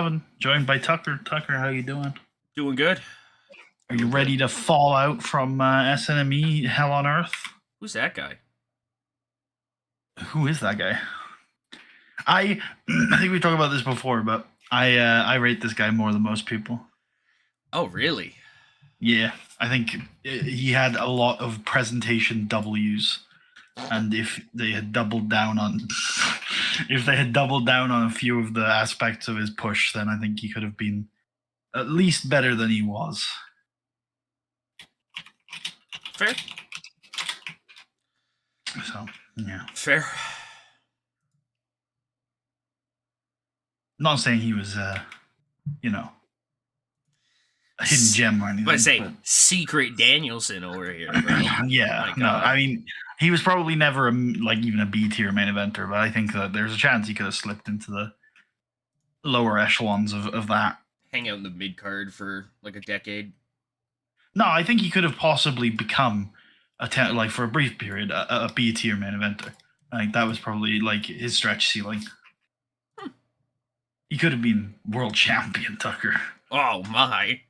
7, joined by Tucker. Tucker, how you doing? Doing good. Are you ready to fall out from SNME Hell on Earth? Who's that guy? Who is that guy? I think we talked about this before, but I rate this guy more than most people. Oh, really? Yeah, I think he had a lot of presentation W's, and if they had doubled down on a few of the aspects of his push, then I think he could have been at least better than he was. Fair. So, yeah. Fair. Not saying he was, a hidden gem or anything. But Secret Danielson over here, bro. Yeah, no, I mean, he was probably never even a B tier main eventer, but I think that there's a chance he could have slipped into the lower echelons of that. Hang out in the mid card for like a decade. No, I think he could have possibly become for a brief period a B tier main eventer. I think that was probably like his stretch ceiling. He could have been world champion, Tucker. Oh my.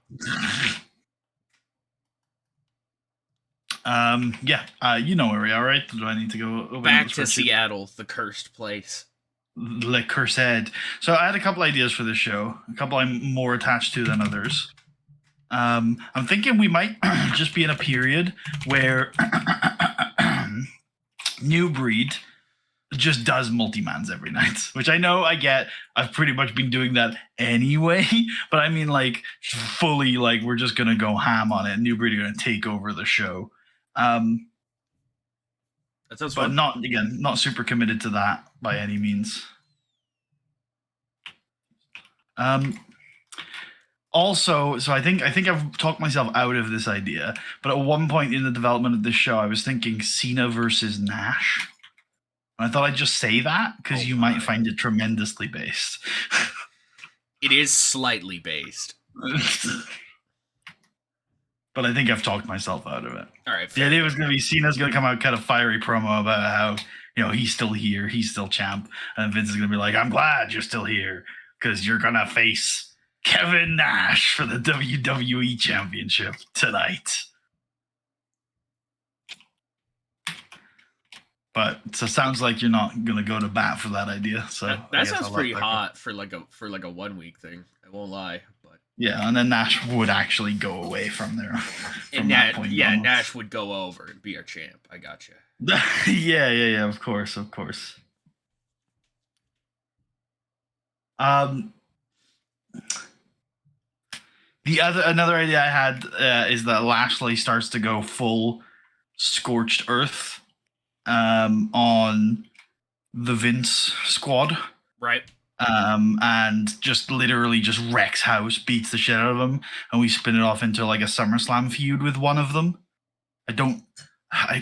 You know where we are, right? Do I need to go back to Seattle, the cursed place? Le Cursed. So I had a couple ideas for this show. A couple I'm more attached to than others. I'm thinking we might just be in a period where New Breed just does multi-mans every night, which I know I get. I've pretty much been doing that anyway, but I mean, like, fully, like, we're just going to go ham on it. New Breed are going to take over the show. That sounds fun. But not super committed to that by any means. Also, so I think I've talked myself out of this idea, but at one point in the development of this show, I was thinking Cena versus Nash. And I thought I'd just say that because you might find it tremendously based. It is slightly based. But I think I've talked myself out of it. All right. The idea was going to be Cena's going to come out, cut a fiery promo about how, he's still here, he's still champ. And Vince is going to be like, I'm glad you're still here because you're going to face Kevin Nash for the WWE Championship tonight. But so sounds like you're not going to go to bat for that idea. So that sounds pretty hot for like a 1 week thing. I won't lie. Yeah, and then Nash would actually go away from there. Nash would go over and be our champ. I gotcha. yeah, of course. Another idea I had is that Lashley starts to go full scorched earth on the Vince squad. Right. And just literally just wrecks house, beats the shit out of them, and we spin it off into like a SummerSlam feud with one of them.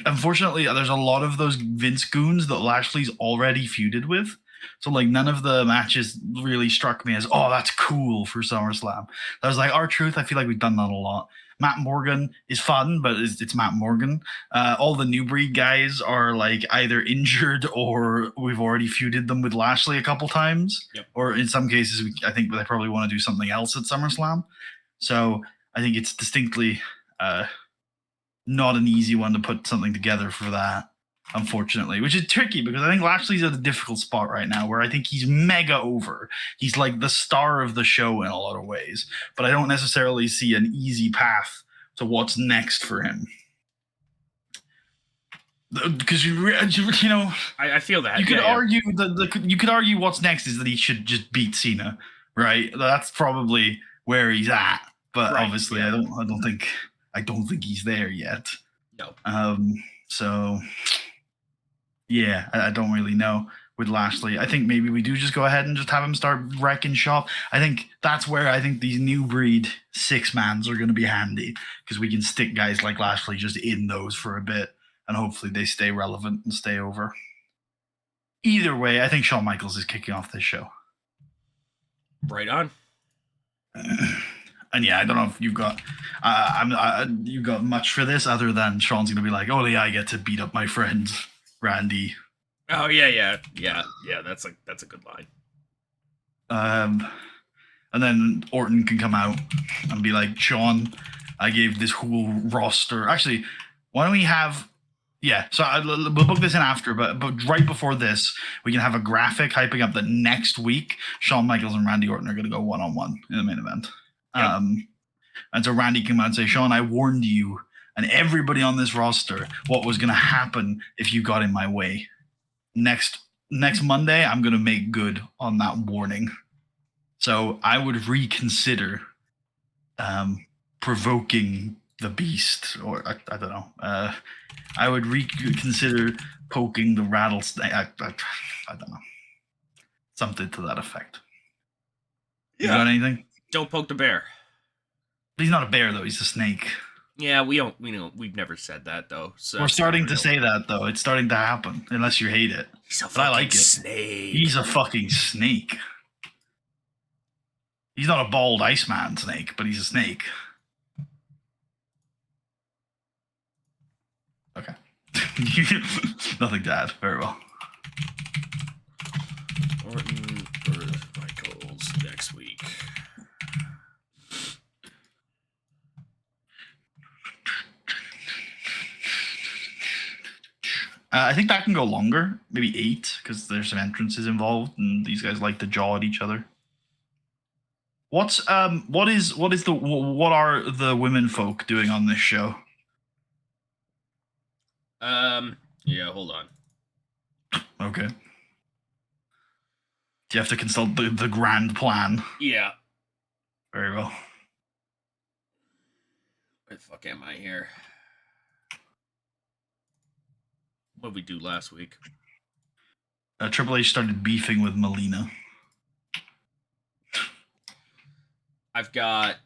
Unfortunately, there's a lot of those Vince goons that Lashley's already feuded with. So like none of the matches really struck me as, oh, that's cool for SummerSlam. I was like, R-Truth, I feel like we've done that a lot. Matt Morgan is fun, but it's Matt Morgan. All the New Breed guys are like either injured or we've already feuded them with Lashley a couple times. Yep. Or in some cases, I think they probably want to do something else at SummerSlam. So I think it's distinctly not an easy one to put something together for that, unfortunately, which is tricky because I think Lashley's at a difficult spot right now where I think he's mega over. He's like the star of the show in a lot of ways, but I don't necessarily see an easy path to what's next for him. Because I feel that you could argue you could argue what's next is that he should just beat Cena, right? That's probably where he's at, but obviously I don't think he's there yet. No. So yeah, I don't really know with Lashley. I think maybe we do just go ahead and just have him start wrecking shop. I think that's where I think these New Breed 6-mans are going to be handy because we can stick guys like Lashley just in those for a bit and hopefully they stay relevant and stay over. Either way, I think Shawn Michaels is kicking off this show. Right on. And yeah, I don't know if you've got you got much for this other than Shawn's gonna be like, oh yeah, I get to beat up my friend Randy. Oh yeah. That's a good line. And then Orton can come out and be like, Sean, I gave this whole roster. Actually, why don't we have... Yeah, so we'll book this in after, but right before this, we can have a graphic hyping up that next week, Shawn Michaels and Randy Orton are going to go one-on-one in the main event. Yep. And so Randy came out and say, Sean, I warned you and everybody on this roster what was going to happen if you got in my way. Next Monday, I'm going to make good on that warning. So I would reconsider provoking the beast, or I don't know. I would reconsider poking the rattlesnake. I don't know. Something to that effect. You got anything? Don't poke the bear. He's not a bear though. He's a snake. Yeah, we've never said that though. So we're starting to say that though. It's starting to happen. Unless you hate it. He's a fucking snake. He's a fucking snake. He's not a bald Iceman snake, but he's a snake. Okay. Nothing to add. Very well. Orton versus Michaels next week. I think that can go longer, maybe 8, because there's some entrances involved, and these guys like to jaw at each other. What are the women folk doing on this show? Yeah, hold on. Okay. Do you have to consult the grand plan? Yeah. Very well. Where the fuck am I here? What did we do last week? Triple H started beefing with Melina. I've got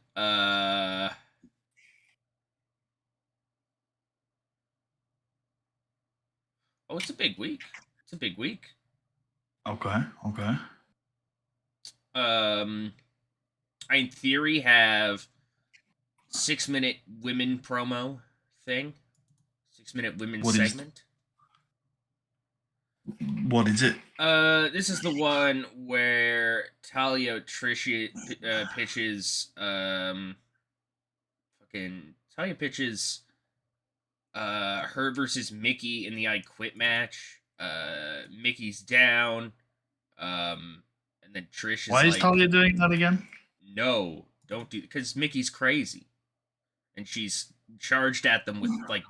Oh, it's a big week. It's a big week. Okay. I in theory have 6-minute women promo thing. 6-minute women segment. What is it? This is the one where Talia pitches her versus Mickey in the I Quit match. Mickey's down. And then Trish is Why is Talia doing that again? No, don't do, because Mickey's crazy. And she's charged at them with like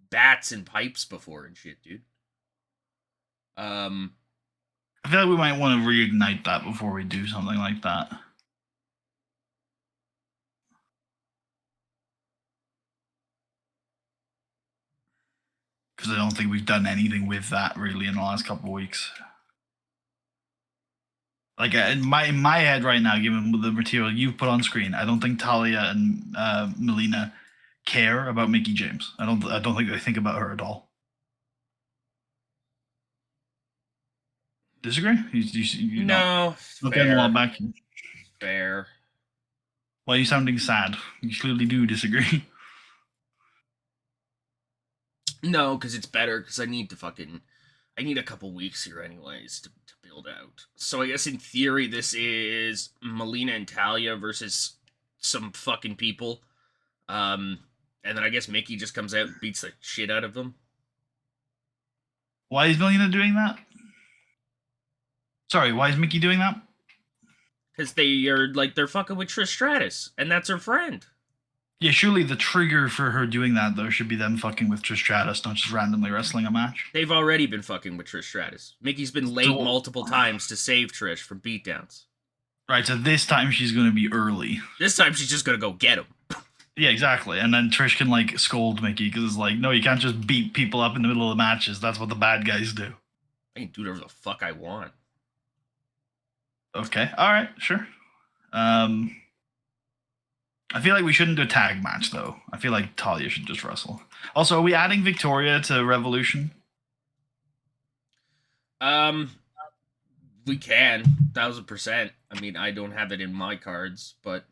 bats and pipes before and shit, dude. I feel like we might want to reignite that before we do something like that. Because I don't think we've done anything with that really in the last couple of weeks. Like in my head right now, given the material you've put on screen, I don't think Talia and Melina care about Mickie James. I don't think they think about her at all. Disagree? You no. Okay, well, back. Fair. Why are you sounding sad? You clearly do disagree. No, because it's better. Because I need a couple weeks here, anyways, to build out. So I guess in theory, this is Melina and Talia versus some fucking people. And then I guess Mickie just comes out and beats the shit out of them. Why is Melina doing that? Sorry, why is Mickie doing that? Because they're fucking with Trish Stratus, and that's her friend. Yeah, surely the trigger for her doing that, though, should be them fucking with Trish Stratus, not just randomly wrestling a match. They've already been fucking with Trish Stratus. Mickey's been late multiple times to save Trish from beatdowns. Right, so this time she's going to be early. This time she's just going to go get him. Yeah, exactly. And then Trish can, like, scold Mickie, because it's like, no, you can't just beat people up in the middle of the matches. That's what the bad guys do. I can do whatever the fuck I want. Okay, alright, sure. I feel like we shouldn't do a tag match, though. I feel like Talia should just wrestle. Also, are we adding Victoria to Revolution? We can, 1000%. I mean, I don't have it in my cards, but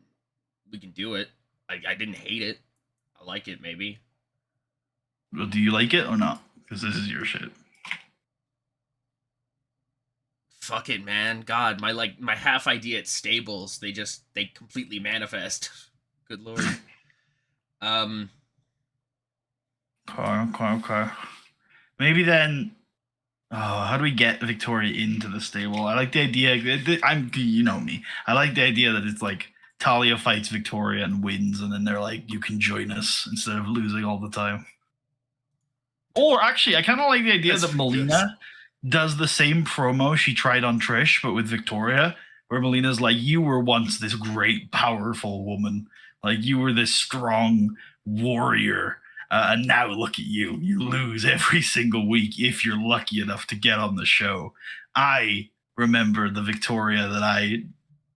we can do it. I didn't hate it. I like it, maybe. Well, do you like it or not? Because this is your shit. fuck it, man. God, my half idea at stables, they completely manifest. Good lord. Okay. Maybe then. Oh, how do we get Victoria into the stable? I like the idea. You know me. I like the idea that it's like Talia fights Victoria and wins, and then they're like, "You can join us," instead of losing all the time. Or actually, I kind of like the idea that Melina does the same promo she tried on Trish, but with Victoria, where Melina's like, "You were once this great, powerful woman. Like you were this strong warrior." And now look at you. You lose every single week if you're lucky enough to get on the show. I remember the Victoria that I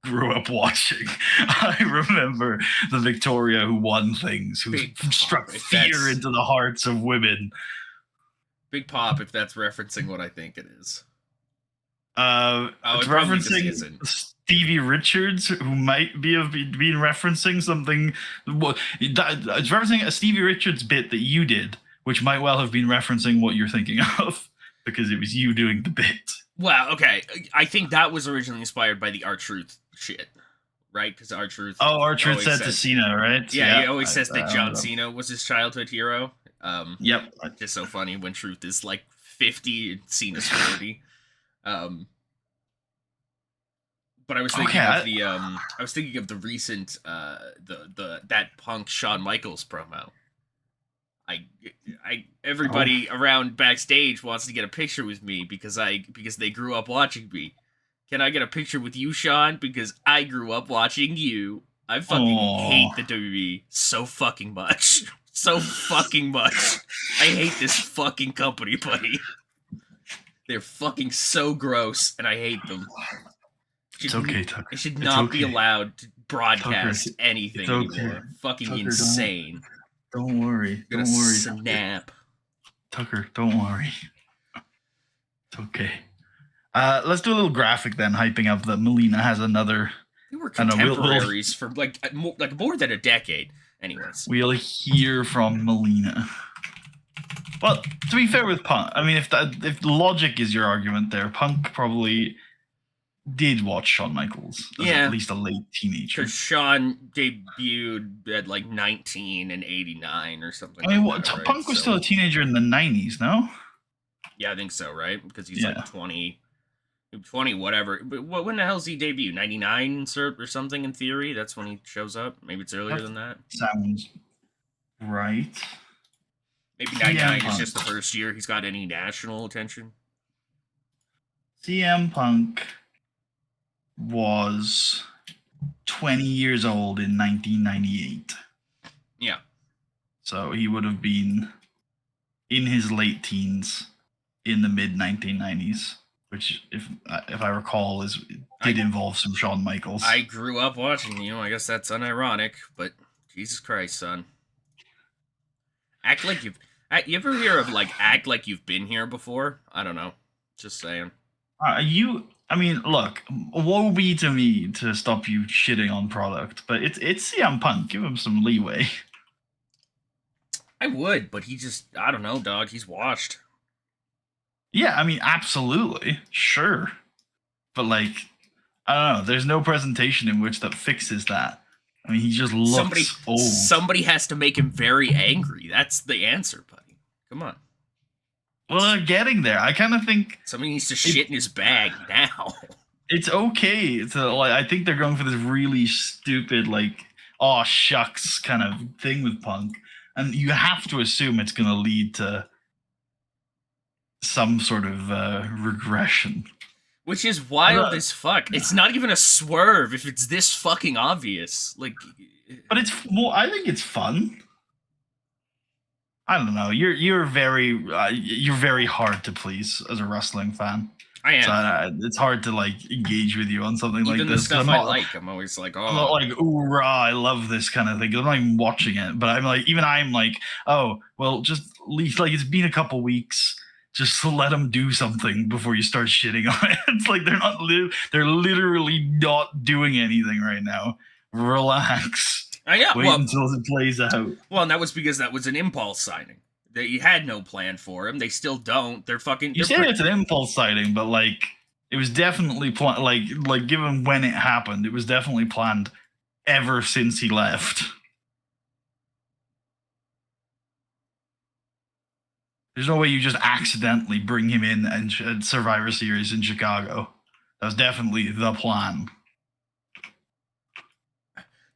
grew up watching. I remember the Victoria who won things, who struck fear into the hearts of women. Big pop if that's referencing what I think it is. It's referencing Stevie Richards, who might have been referencing something. Well, it's referencing a Stevie Richards bit that you did, which might well have been referencing what you're thinking of, because it was you doing the bit. Wow, okay. I think that was originally inspired by the R-Truth shit, right? Because R-Truth... Oh, R-Truth said to Cena, right? Yeah, he always says that John Cena was his childhood hero. Yep. Just so funny when Truth is like 50 and Cena's 40. But I was thinking I was thinking of the recent that Punk Shawn Michaels promo. Everybody around backstage wants to get a picture with me because they grew up watching me. Can I get a picture with you, Shawn? Because I grew up watching you. I fucking hate the WWE so fucking much. So fucking much. I hate this fucking company, buddy. They're fucking so gross, and I hate them. It's okay, Tucker. It should not be allowed to broadcast anything anymore. Fucking Tucker, insane. Don't worry. Don't worry. Snap. Tucker, don't worry. It's okay. Let's do a little graphic then, hyping up that Melina has another. They were contemporaries for like more than a decade. Anyways, we'll hear from Melina. Well, to be fair with Punk, I mean, if logic is your argument there, Punk probably did watch Shawn Michaels as at least a late teenager. Because Shawn debuted at like 19 and 89 or something. I mean, Punk was still a teenager in the 90s, no? Yeah, I think so, right? Because he's like 20 whatever. But when the hell does he debut? 99 or something in theory? That's when he shows up? Maybe it's earlier than that? Sounds right. Maybe 99 is just the first year he's got any national attention. CM Punk was 20 years old in 1998. Yeah. So he would have been in his late teens in the mid 1990s, which, if I recall, did involve some Shawn Michaels. I grew up watching, I guess that's unironic, but Jesus Christ, son. Act like you ever hear of like act like you've been here before? I don't know. Just saying. I mean, look, woe be to me to stop you shitting on product, but it's CM Punk. Give him some leeway. I would, but I don't know, dog. He's washed. Yeah, I mean, absolutely. Sure. But, like, I don't know. There's no presentation in which that fixes that. I mean, he just looks old. Somebody has to make him very angry. That's the answer, buddy. Come on. Well, they're getting there. I kind of think somebody needs to shit in his bag now. It's okay to I think they're going for this really stupid, like, oh shucks kind of thing with Punk, and you have to assume it's going to lead to some sort of regression. Which is wild as fuck. It's not even a swerve if it's this fucking obvious. Like, but it's more. I think it's fun. I don't know. You're very hard to please as a wrestling fan. I am. So it's hard to like engage with you on something like this. Even the stuff I like, I'm always like, oh, I'm not like, hoorah, I love this kind of thing. I'm not even watching it, but I'm like, oh, well, just at least like it's been a couple weeks. Just let them do something before you start shitting on it. It's like they're literally not doing anything right now. Relax. Wait until it plays out. Well, and that was because that was an impulse signing. They had no plan for him. They still don't. They're fucking. You say it's an impulse signing, but like It was definitely like given when it happened, it was definitely planned ever since he left. There's no way you just accidentally bring him in and Survivor Series in Chicago. That was definitely the plan.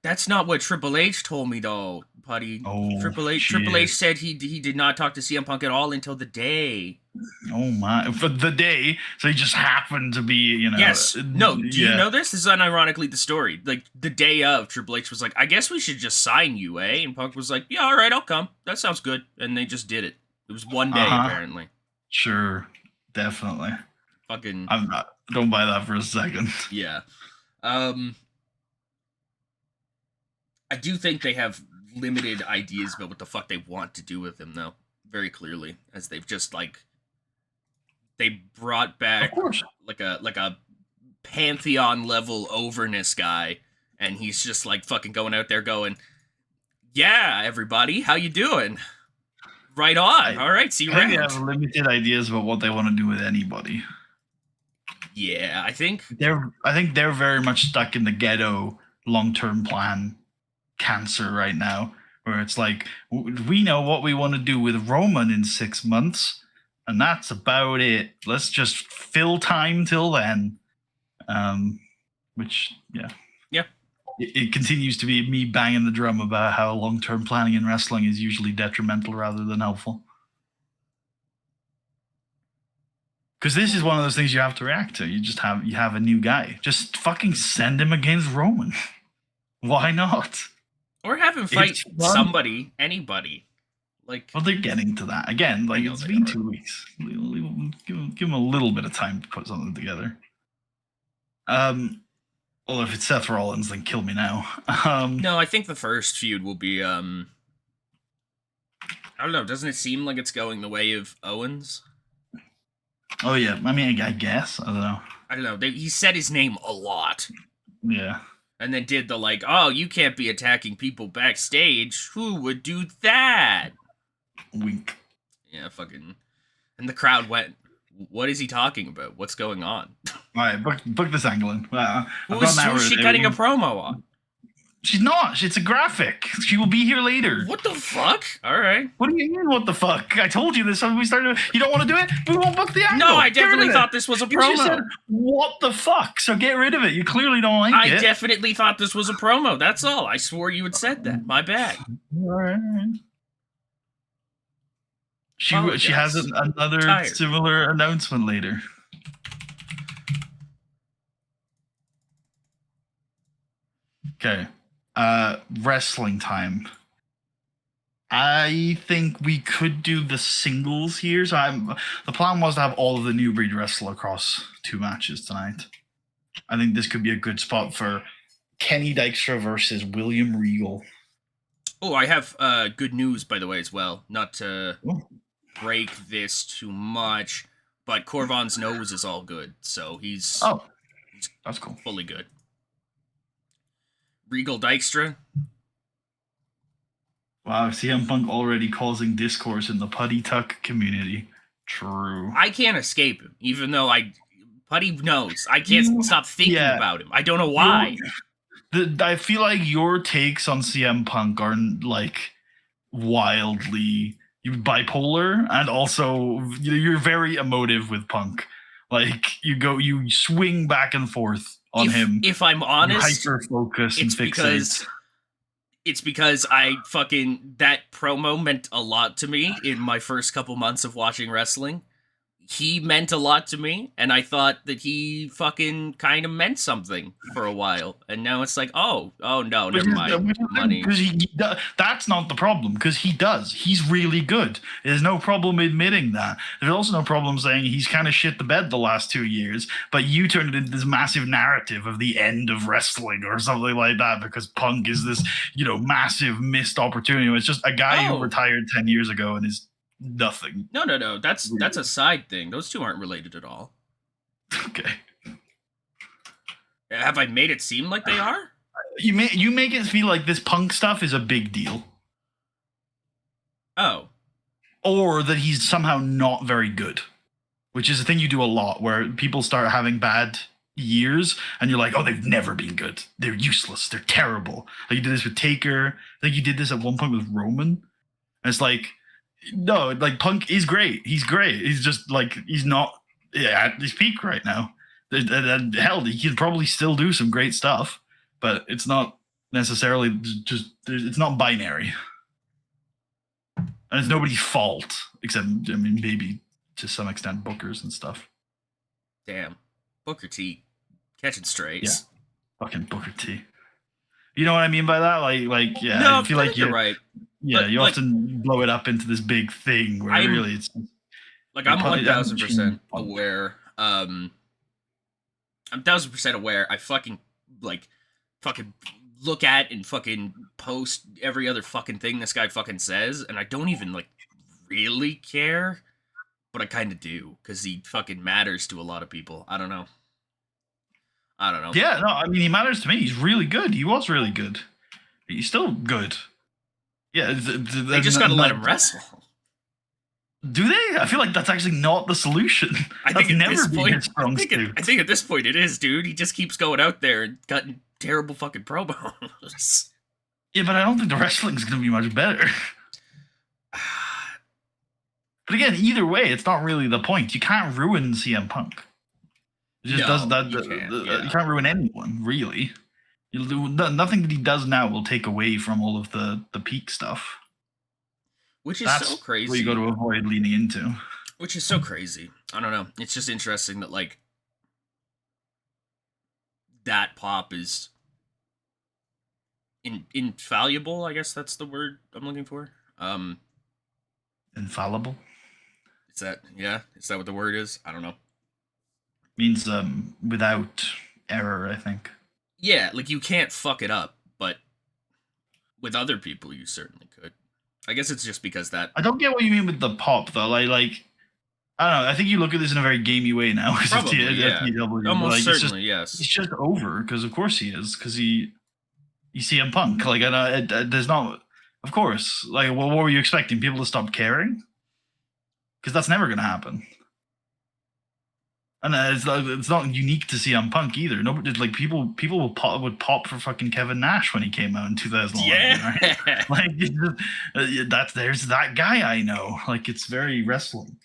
That's not what Triple H told me though, Putty. Oh, Triple H said he did not talk to CM Punk at all until the day. Oh my! For the day, so he just happened to be, Yes. No. Do you know this? This is unironically the story. Like the day of, Triple H was like, "I guess we should just sign you, eh?" And Punk was like, "Yeah, all right, I'll come. That sounds good." And they just did it. It was one day apparently. Sure, definitely. Fucking. I'm not. Don't buy that for a second. Yeah. I do think they have limited ideas about what the fuck they want to do with him, though. Very clearly, as they've just they brought back like a pantheon level overness guy, and he's just like fucking going out there going, "Yeah, everybody, how you doing? Right on. All right, see you around." They have limited ideas about what they want to do with anybody. Yeah, I think they're very much stuck in the ghetto long-term plan cancer right now, where it's like, we know what we want to do with Roman in 6 months, and that's about it. Let's just fill time till then. Which it continues to be me banging the drum about how long-term planning in wrestling is usually detrimental rather than helpful. Because this is one of those things you have to react to. You have a new guy. Just fucking send him against Roman. Why not? Or have him fight somebody, anybody. Like, well, they're getting to that again. Like, it's been 2 weeks. Give him a little bit of time to put something together. Well, if it's Seth Rollins, then kill me now. No, I think the first feud will be I don't know. Doesn't it seem like it's going the way of Owens? Oh yeah, I mean, I guess I don't know. He said his name a lot. Yeah. And then did the like, "Oh, you can't be attacking people backstage. Who would do that?" Wink. Yeah, fucking. And the crowd went, "What is he talking about? What's going on?" All right, book this angle in. Who's she cutting a promo on? She's not. It's a graphic. She will be here later. What the fuck? All right. What do you mean, what the fuck? I told you this when we started. You don't want to do it? We won't book the angle. No, I definitely thought this was a promo. You said, what the fuck? So get rid of it. You clearly don't like it. I definitely thought this was a promo. That's all. I swore you had said that. My bad. All right. She has another similar announcement later. Okay. Wrestling time. I think we could do the singles here. So the plan was to have all of the New Breed wrestle across 2 matches tonight. I think this could be a good spot for Kenny Dykstra versus William Regal. Oh, I have good news, by the way, as well. Not to break this too much, but Corvan's nose is all good, so he's that's cool, fully good. Regal Dykstra. Wow, CM Punk already causing discourse in the Putty Tuck community. True. I can't escape him, even though Putty knows. I can't stop thinking about him. I don't know why. I feel like your takes on CM Punk are like wildly bipolar, and also you're very emotive with Punk. Like you swing back and forth on him. If I'm honest, hyper focus and fixate. It's because that promo meant a lot to me in my first couple months of watching wrestling. He meant a lot to me, and I thought that he fucking kind of meant something for a while. And now it's like, oh no, never mind. Money. Because that's not the problem, because he does. He's really good. There's no problem admitting that. There's also no problem saying he's kind of shit the bed the last 2 years, but you turned it into this massive narrative of the end of wrestling or something like that because Punk is this, massive missed opportunity. It's just a guy who retired 10 years ago and is nothing. No. That's a side thing. Those two aren't related at all. Okay. Have I made it seem like they are? You make it feel like this Punk stuff is a big deal. Oh. Or that he's somehow not very good. which is a thing you do a lot, where people start having bad years, and you're like, oh, they've never been good. They're useless. They're terrible. Like you did this with Taker. I think you did this at one point with Roman. And it's like, no, like Punk is great. He's great. He's just like he's not at his peak right now. And hell, he can probably still do some great stuff, but it's not necessarily just. It's not binary, and it's nobody's fault except, I mean, maybe to some extent Booker's and stuff. Damn. Booker T. Catching strays. Yeah. Fucking Booker T. You know what I mean by that? Like, yeah. No, I feel I like think you're right. Yeah, But, you like, often blow it up into this big thing where really it's like I'm 1000% aware. I'm 1000% aware. I fucking look at and fucking post every other fucking thing this guy fucking says, and I don't even like really care, but I kind of do because he fucking matters to a lot of people. I don't know. Yeah, no, I mean, he matters to me. He's really good. He was really good. He's still good. Yeah, they just gotta let him wrestle. Do they? I feel like that's actually not the solution. I think at never this been point, his strong suit. I think at this point it is, dude. He just keeps going out there and cutting terrible fucking promos. Yeah, but I don't think the wrestling's gonna be much better. But again, either way, it's not really the point. You can't ruin CM Punk. It just does that. You can't ruin anyone, really. Nothing that he does now will take away from all of the peak stuff. Which is That's so crazy. what you got to avoid leaning into. Which is so crazy. I don't know. It's just interesting that, like, that pop is infallible, I guess that's the word I'm looking for. Infallible? Is that what the word is? I don't know. Means without error, I think. Yeah, like you can't fuck it up, but with other people you certainly could. I guess it's just because that I don't get what you mean with the pop though. Like I don't know. I think you look at this in a very gamey way now. Probably, yeah. TEW. Almost certainly, yes. He's just over because of course he is, because you see him Punk. Like there's not. Of course. Like, well, what were you expecting? People to stop caring? Because that's never going to happen. And it's not unique to CM Punk either. Nobody, like, people would pop for fucking Kevin Nash when he came out in 2011. Yeah, right? Like there's that guy I know. Like, it's very wrestling.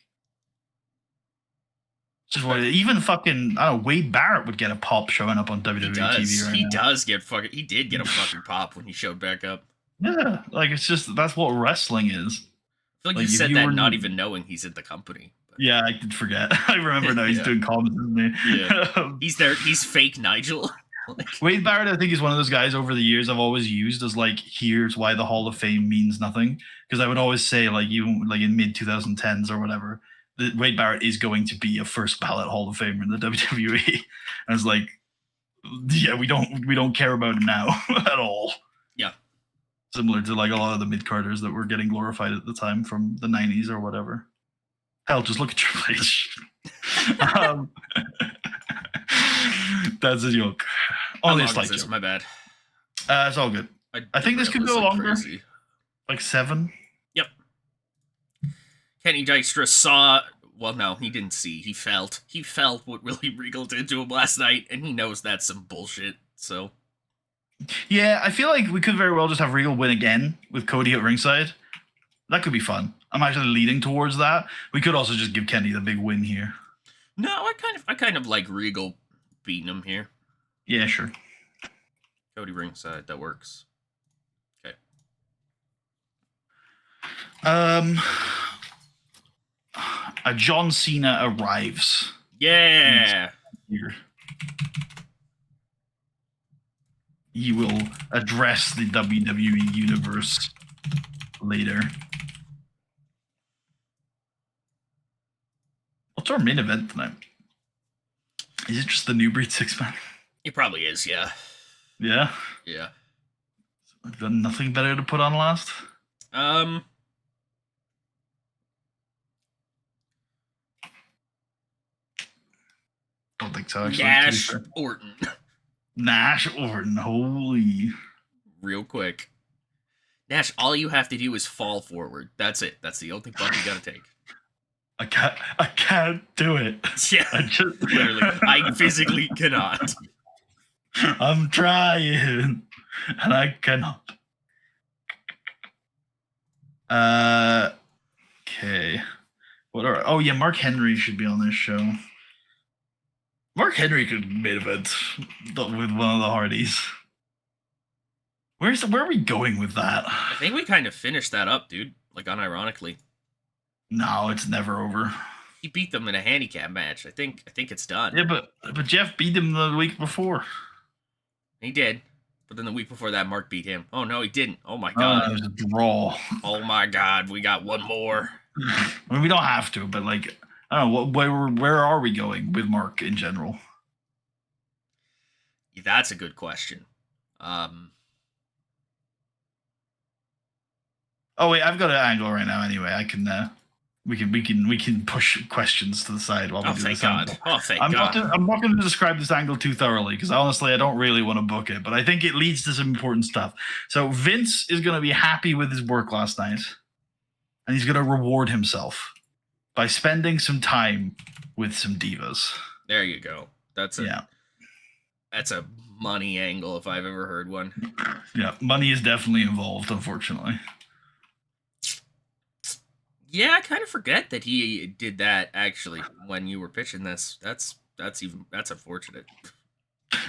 Just what, even fucking, I don't know, Wade Barrett would get a pop showing up on WWE TV right now. He did get a fucking pop when he showed back up. Yeah, like, it's just, that's what wrestling is. I feel like you said that not even knowing he's in the company. Yeah, I did forget. I remember now he's doing comments, isn't he? Yeah. He's there. He's fake Nigel. Wade Barrett, I think, is one of those guys over the years I've always used as, like, here's why the Hall of Fame means nothing. Because I would always say, like, even like in mid 2010s or whatever, that Wade Barrett is going to be a first ballot Hall of Famer in the WWE. And it's like, yeah, we don't care about him now at all. Yeah. Similar to, like, a lot of the mid-carders that were getting glorified at the time from the 90s or whatever. Hell, just look at Triple H. That's a joke. Only a slight joke. My bad. It's all good. I think this could go longer. Crazy. Like 7. Yep. Kenny Dykstra saw. Well, no, he didn't see. He felt. He felt what Willie Regal did to him last night, and he knows that's some bullshit. So. Yeah, I feel like we could very well just have Regal win again with Cody at ringside. That could be fun. I'm actually leaning towards that. We could also just give Kenny the big win here. No, I kind of like Regal beating him here. Yeah, sure. Cody ringside, that works. Okay. A John Cena arrives. Yeah. Here. He will address the WWE universe later. What's our main event tonight? Is it just the New Breed 6-man? It probably is, yeah. Yeah? Yeah. I've got nothing better to put on last? Don't think so, actually. Nash Orton. Nash Orton, holy. Real quick. Nash, all you have to do is fall forward. That's it. That's the only bump you gotta take. I can't do it. Yeah, I just literally, I physically cannot. I'm trying, and I cannot. Okay. What are? Oh yeah, Mark Henry should be on this show. Mark Henry could main event with one of the Hardys. Where are we going with that? I think we kind of finished that up, dude. Like, unironically, No, it's never over. he beat them in a handicap match. I think it's done. Yeah, but Jeff beat him the week before. He did. But then the week before that, Mark beat him. Oh, no, he didn't. Oh, my Oh, God. no, it was a draw. Oh, my God. We got one more. I mean, we don't have to, but like, I don't know. Where are we going with Mark in general? Yeah, that's a good question. Oh wait, I've got an angle right now. Anyway, I can. We can push questions to the side while we Oh, do thank this. God. Oh, thank I'm God. not going to describe this angle too thoroughly because honestly, I don't really want to book it, but I think it leads to some important stuff. So Vince is going to be happy with his work last night, and he's going to reward himself by spending some time with some divas. There you go. That's a money angle if I've ever heard one. Yeah, money is definitely involved, unfortunately. Yeah, I kind of forget that he did that actually when you were pitching this. That's unfortunate.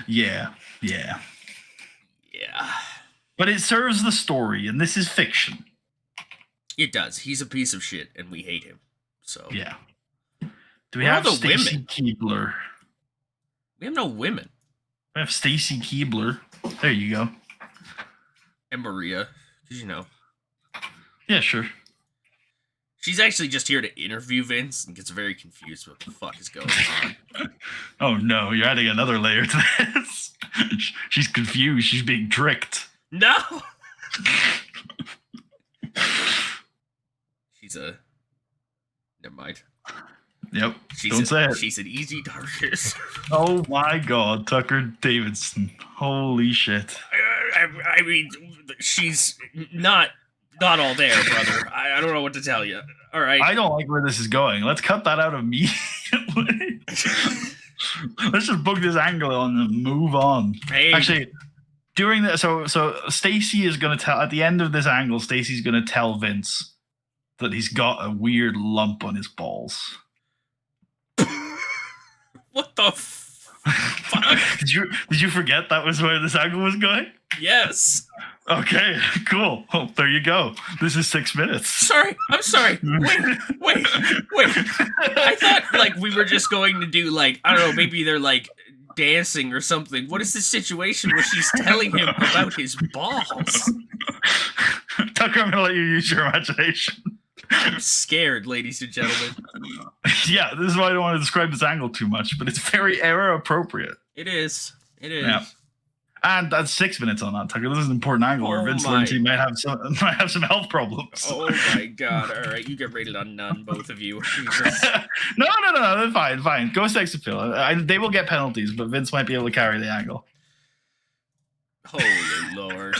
Yeah. Yeah. But it serves the story, and this is fiction. It does. He's a piece of shit, and we hate him. So Yeah. Do we Where are have the Stacy women? Keebler? we have no women. We have Stacy Keebler. There you go. And Maria, because Yeah, sure. she's actually just here to interview Vince and gets very confused what the fuck is going on. Oh no, you're adding another layer to this. She's confused. She's being tricked. No. Never mind. Yep. Don't say it. She's an easy target. Oh my God, Tucker Davidson. Holy shit. I mean, she's not all there, brother. I don't know what to tell you. All right. I don't like where this is going. Let's cut that out immediately. Let's just book this angle on and move on. Hey. Actually, during the so Stacy is gonna tell at the end of this angle, Stacy's gonna tell Vince that he's got a weird lump on his balls. What the fuck? Did you forget that was where this angle was going? Yes. Okay, cool. Oh, there you go. This is 6 minutes. Sorry. I'm sorry. Wait. I thought like we were just going to do like, I don't know, maybe they're like dancing or something. What is the situation where she's telling him about his balls? Tucker, I'm gonna let you use your imagination. I'm scared, ladies and gentlemen. Yeah, this is why I don't want to describe this angle too much, but it's very era appropriate. It is. Yeah. And that's 6 minutes on that, Tucker. This is an important angle where Vince Lindsay might have some health problems. Oh my God! All right, you get rated on none, both of you. Jesus. No. That's fine. Go sex appeal. They will get penalties, but Vince might be able to carry the angle. Holy Lord.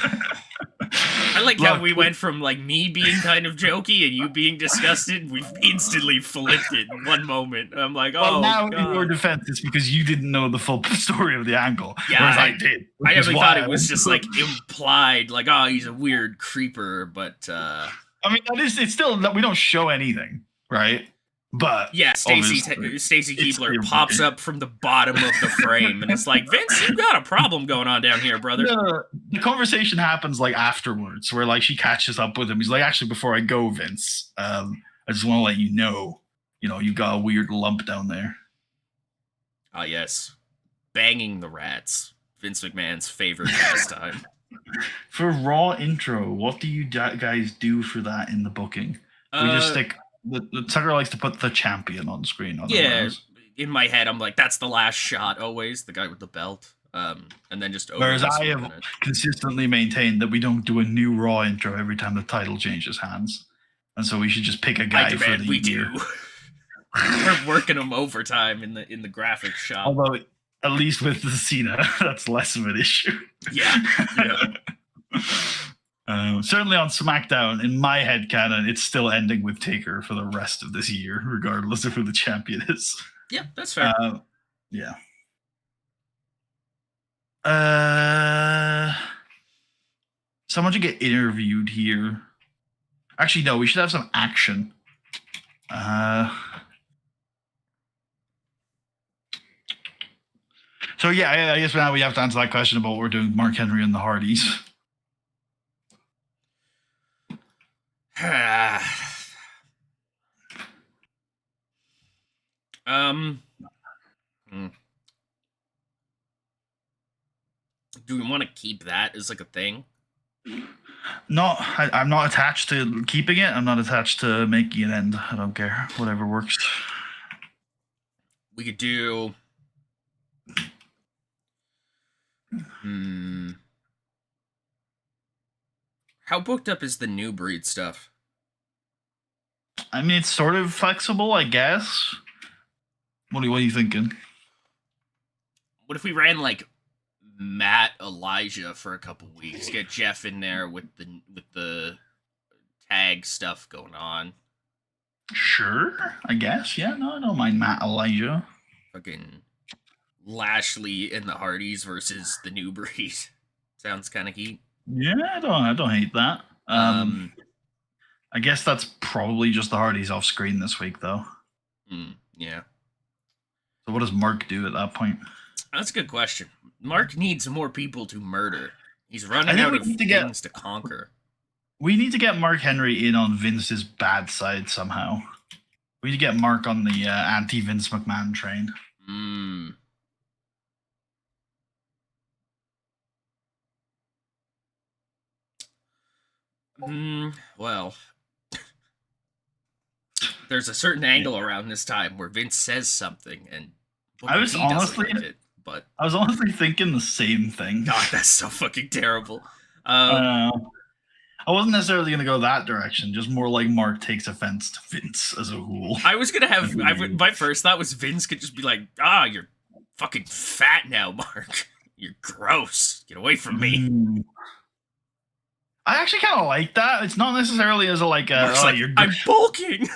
I like how we went from like me being kind of jokey and you being disgusted. We've instantly flipped it in one moment. I'm like, oh, now God. in your defense, it's because you didn't know the full story of the angle. Yeah, whereas I did. I definitely thought it was just like implied, like, oh, he's a weird creeper, but I mean, it's still we don't show anything, right? But yeah, Stacy Keebler pops up from the bottom of the frame, and it's like, Vince, you got a problem going on down here, brother. The conversation happens like afterwards, where like she catches up with him. He's like, actually, before I go, Vince, I just want to let you know, you got a weird lump down there. Ah, yes, banging the rats, Vince McMahon's favorite pastime. For Raw intro, what do you guys do for that in the booking? We just stick. The Tucker likes to put the champion on screen. Yeah, in my head, I'm like, that's the last shot always, the guy with the belt. And then just whereas I have consistently maintained that we don't do a new Raw intro every time the title changes hands, and so we should just pick a guy for the year. Do. We're working them overtime in the graphic shop. Although, at least with the Cena, that's less of an issue. Yeah. Certainly on SmackDown, in my head canon, it's still ending with Taker for the rest of this year, regardless of who the champion is. Yeah, that's fair. Yeah. Someone should get interviewed here. Actually, no, we should have some action. So yeah, I guess now we have to answer that question about what we're doing with Mark Henry and the Hardys. Do we want to keep that as like a thing? No, I'm not attached to keeping it. I'm not attached to making it end. I don't care. Whatever works. We could do. How booked up is the New Breed stuff? I mean, it's sort of flexible, I guess. What are you thinking? What if we ran like Matt Elijah for a couple weeks? Get Jeff in there with the tag stuff going on. Sure, I guess. Yeah, no, I don't mind Matt Elijah. Fucking Lashley and the Hardys versus the New Breed. Sounds kind of heat. Yeah, I don't hate that. I guess that's probably just the Hardys off screen this week, though. Yeah. So what does Mark do at that point? That's a good question. Mark needs more people to murder. He's running out of things to conquer. We need to get Mark Henry in on Vince's bad side somehow. We need to get Mark on the anti-Vince McMahon train. Well, there's a certain angle around this time where Vince says something and I was honestly like it, but I was honestly thinking the same thing. God, that's so fucking terrible. I wasn't necessarily gonna go that direction, just more like Mark takes offense to Vince as a whole. I was gonna have my first thought was Vince could just be like, you're fucking fat now, Mark. You're gross. Get away from me. I actually kind of like that. It's not necessarily as a like, you're I'm bulking.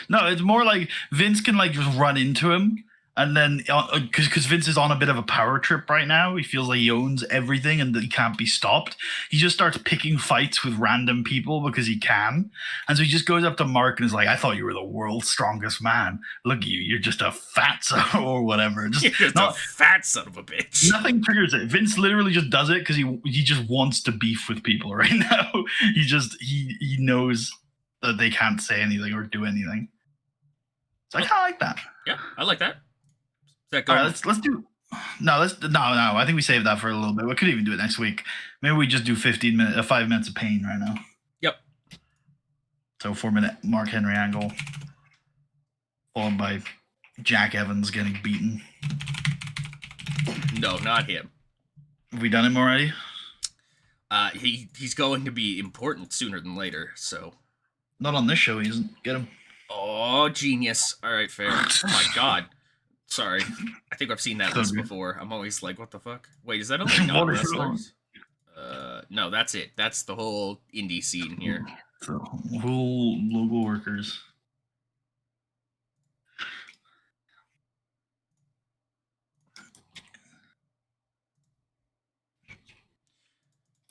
No, it's more like Vince can like just run into him, and then because Vince is on a bit of a power trip right now, he feels like he owns everything and that he can't be stopped. He just starts picking fights with random people because he can, and so he just goes up to Mark and is like, "I thought you were the world's strongest man. Look at you, you're just a fatso or whatever." Just not a fat son of a bitch. Nothing triggers it. Vince literally just does it because he just wants to beef with people right now. he knows that they can't say anything or do anything. So I kind of like that. Yeah, I like that. All right, let's do. No, I think we save that for a little bit. We could even do it next week. Maybe we just do 5 minutes of pain right now. Yep. So 4-minute Mark Henry angle, followed by Jack Evans getting beaten. No, not him. Have we done him already? He's going to be important sooner than later. So. Not on this show. He isn't. Get him. Oh, genius! All right, fair. Oh my God. Sorry, I think I've seen that list before. I'm always like, what the fuck? Wait, is that only non-wrestlers? No, that's it. That's the whole indie scene here. The whole logo workers.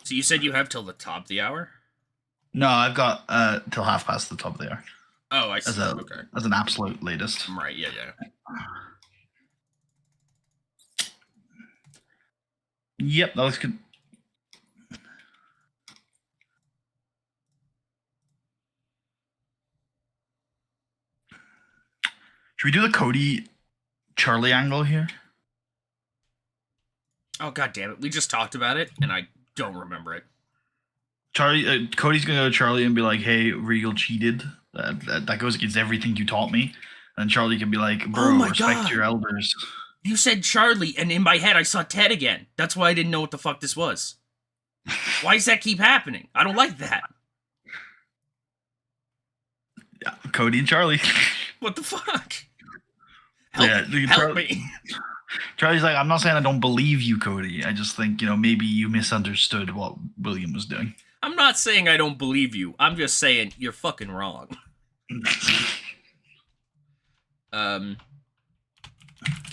So you said you have till the top of the hour? No, I've got till half past the top of the hour. Oh, I see. Okay. As an absolute latest. Right, yeah. Yep, that looks good. Should we do the Cody Charlie angle here? Oh, God damn it. We just talked about it, and I don't remember it. Cody's going to go to Charlie and be like, hey, Regal cheated. That goes against everything you taught me. And Charlie can be like, bro, respect your elders. You said Charlie, and in my head I saw Ted again. That's why I didn't know what the fuck this was. Why does that keep happening? I don't like that. Yeah, Cody and Charlie. What the fuck? Help me. Charlie's like, I'm not saying I don't believe you, Cody. I just think, maybe you misunderstood what William was doing. I'm not saying I don't believe you. I'm just saying you're fucking wrong.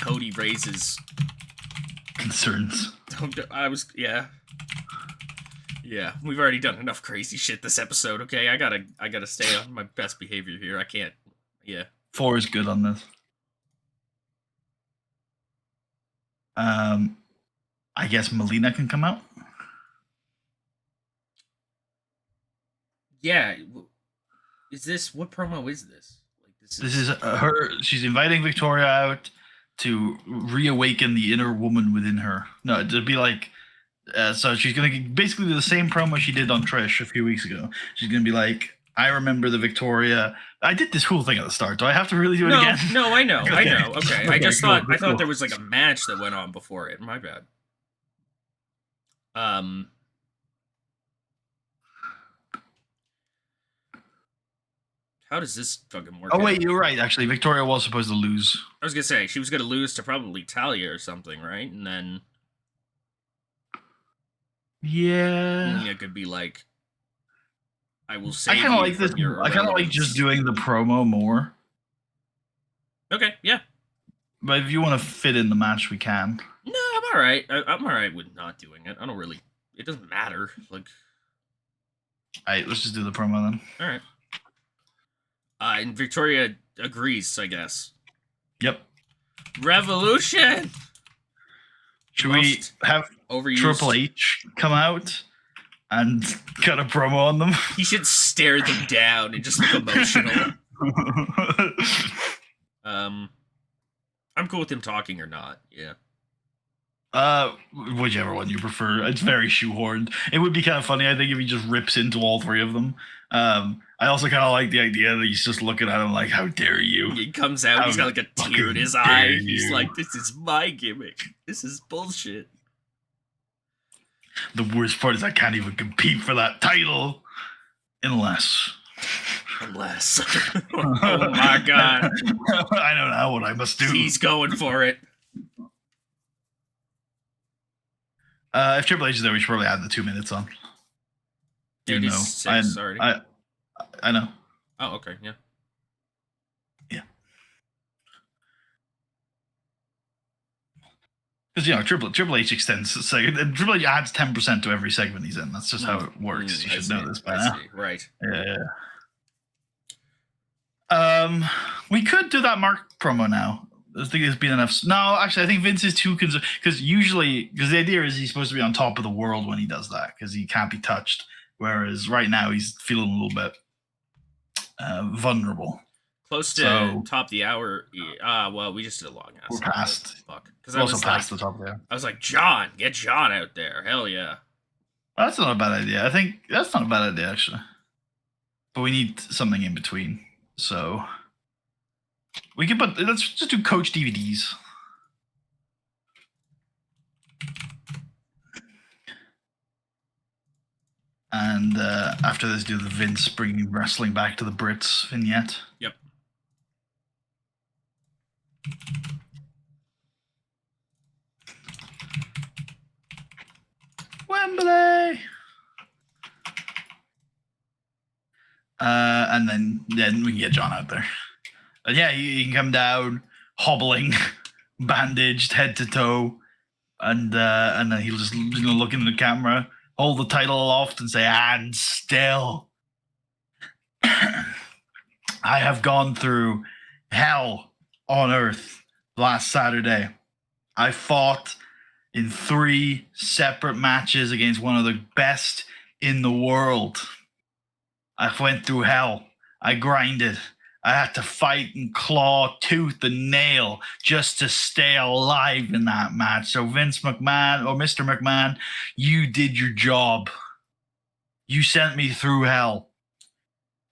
Cody raises concerns. Yeah, we've already done enough crazy shit this episode, okay? I gotta stay on my best behavior here. I can't. Yeah. 4 is good on this. I guess Melina can come out. Yeah. What promo is this? Like this is her. She's inviting Victoria out to reawaken the inner woman within her. No, to be like. So she's gonna basically do the same promo she did on Trish a few weeks ago. She's gonna be like, "I remember the Victoria. I did this cool thing at the start. Do I have to really do it again?" No, I know, Okay. I know. Okay, I just cool, thought I thought there was like a match that went on before it. My bad. How does this fucking work? Oh wait, you're right. Actually, Victoria was supposed to lose. I was gonna say she was gonna lose to probably Talia or something, right? And then it could be like, I will say. I kind of like this. I kind of like just doing the promo more. Okay, yeah. But if you want to fit in the match, we can. No, I'm all right. I'm all right with not doing it. I don't really. It doesn't matter. Like. All right, let's just do the promo then. All right. And Victoria agrees, I guess. Yep. Revolution. Should we have Triple H come out and cut a promo on them? He should stare them down and just look emotional. I'm cool with him talking or not. Yeah. Whichever one you prefer. It's very shoehorned. It would be kind of funny, I think, if he just rips into all 3 of them. I also kind of like the idea that he's just looking at him like, "How dare you?" He comes out, he's got like a tear in his eye. He's like, "This is my gimmick. This is bullshit." The worst part is I can't even compete for that title unless. Oh my god. I don't know what I must do. He's going for it. If Triple H is there, we should probably add the 2 minutes on. It is 6 already. I know. Oh, okay, yeah. Yeah. Because, Triple H extends the segment. And Triple H adds 10% to every segment he's in. That's just how it works. You should know this by now. Right. Yeah. We could do that Mark promo now. I think there's been enough. No, actually, I think Vince is too concerned. Because the idea is he's supposed to be on top of the world when he does that. Because he can't be touched. Whereas right now he's feeling a little bit vulnerable. Close to top of the hour. Well, we just did a long ass. We're past. Fuck. Because I was past the top of the hour. I was like, John, get John out there. Hell yeah. Well, that's not a bad idea. I think that's not a bad idea, actually. But we need something in between. So we can let's just do coach DVDs. And after this, do the Vince bringing wrestling back to the Brits vignette. Yep. Wembley. And then we can get John out there. And yeah, he can come down hobbling, bandaged head to toe, and then he'll just look into the camera, hold the title aloft, and say, "And still, I have gone through hell on earth last Saturday. I fought in 3 separate matches against one of the best in the world. I went through hell. I grinded. I had to fight and claw tooth and nail just to stay alive in that match. So Vince McMahon, or Mr. McMahon, you did your job. You sent me through hell.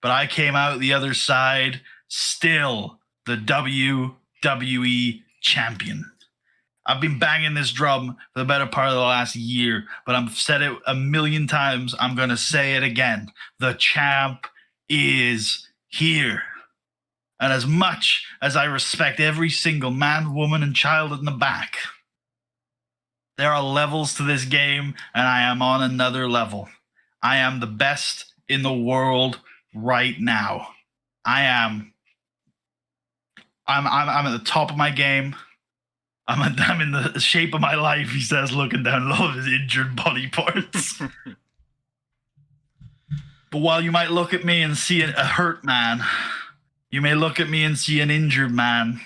But I came out the other side still the WWE champion. I've been banging this drum for the better part of the last year, but I've said it a million times. I'm going to say it again. The champ is here. And as much as I respect every single man, woman, and child in the back, there are levels to this game, and I am on another level. I am the best in the world right now. I'm at the top of my game. I'm in the shape of my life, he says, looking down at all of his injured body parts. But while you might look at me and see a hurt man, you may look at me and see an injured man.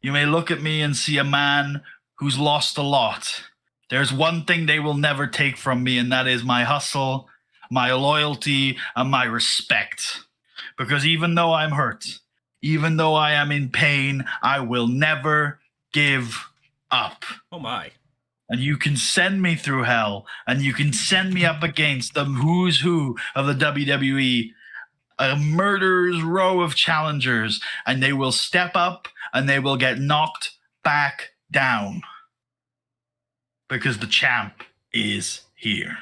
You may look at me and see a man who's lost a lot. There's one thing they will never take from me, and that is my hustle, my loyalty, and my respect. Because even though I'm hurt, even though I am in pain, I will never give up. Oh my. And you can send me through hell, and you can send me up against the who's who of the WWE, a murderer's row of challengers, and they will step up and they will get knocked back down. Because the champ is here.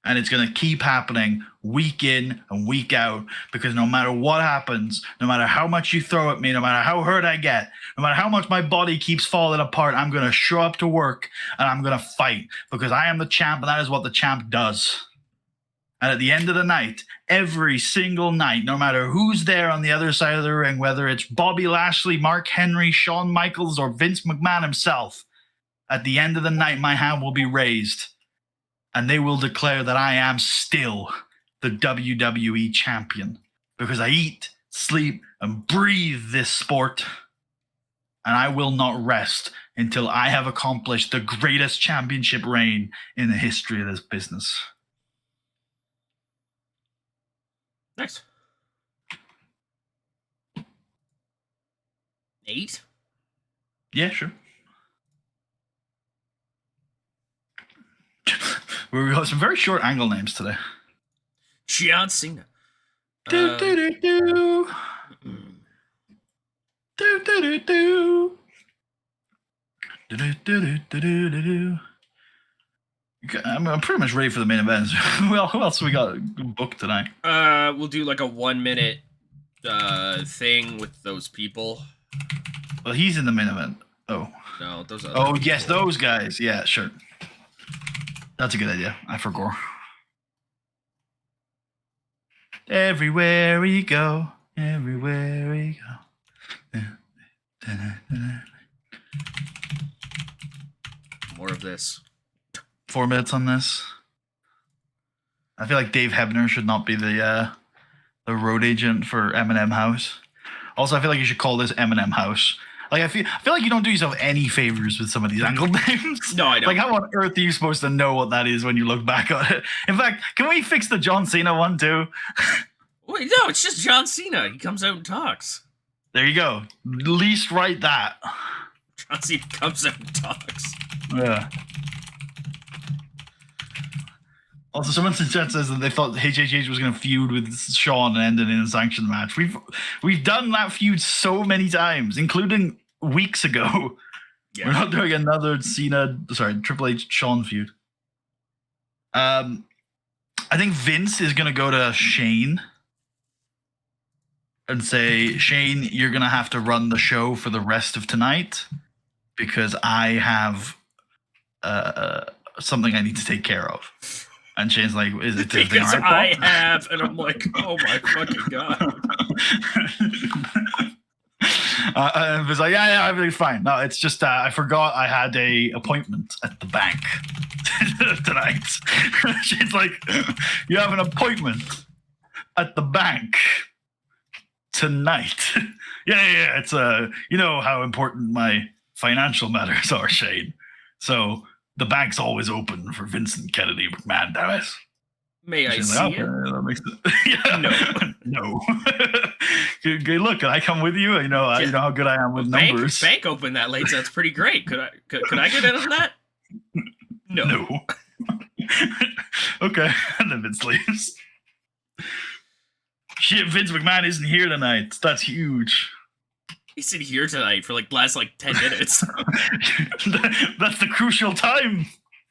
And it's going to keep happening week in and week out, because no matter what happens, no matter how much you throw at me, no matter how hurt I get, no matter how much my body keeps falling apart, I'm going to show up to work and I'm going to fight, because I am the champ, and that is what the champ does. And at the end of the night, every single night, no matter who's there on the other side of the ring, whether it's Bobby Lashley, Mark Henry, Shawn Michaels, or Vince McMahon himself, at the end of the night, my hand will be raised, and they will declare that I am still the WWE champion, because I eat, sleep, and breathe this sport, and I will not rest until I have accomplished the greatest championship reign in the history of this business. Nice. 8? Yeah, sure. We got some very short angle names today. John Cena. Do do do do. Do do do do. Do do do do do do do. I'm pretty much ready for the main event. Well, who else we got booked tonight? We'll do like a 1 minute thing with those people. Well, he's in the main event. Oh. No, those are. Oh, yes, those guys. Yeah, sure. That's a good idea. I forgot. Everywhere we go, everywhere we go. More of this. 4 minutes on this. I feel like Dave Hebner should not be the road agent for Eminem House. Also, I feel like you should call this Eminem House. Like I feel like you don't do yourself any favors with some of these angle names. No, I don't. Like, how on earth are you supposed to know what that is when you look back on it? In fact, can we fix the John Cena one too? Wait, no, it's just John Cena. He comes out and talks. There you go. At least write that. John Cena comes out and talks. Yeah. Also, someone in chat says that they thought HHH was going to feud with Shawn and end it in a sanctioned match. We've done that feud so many times, including weeks ago. Yeah. We're not doing another Triple H Shawn feud. I think Vince is going to go to Shane and say, Shane, you're going to have to run the show for the rest of tonight because I have something I need to take care of. And Shane's like, is it the because I have, and I'm like, oh my fucking god. And he's like, yeah, everything's fine. No, it's just I forgot I had a appointment at the bank tonight. Shane's like, you have an appointment at the bank tonight. Yeah. It's you know how important my financial matters are, Shane. So the bank's always open for Vincent Kennedy McMahon, damn it. May I see it? That makes it. Yeah. No. Okay, look, can I come with you? You know how good I am with numbers. Bank open that late, so that's pretty great. Could I get in on that? No. Okay, and then Vince leaves. Shit, Vince McMahon isn't here tonight. That's huge. He's in here tonight for the last 10 minutes. That's the crucial time.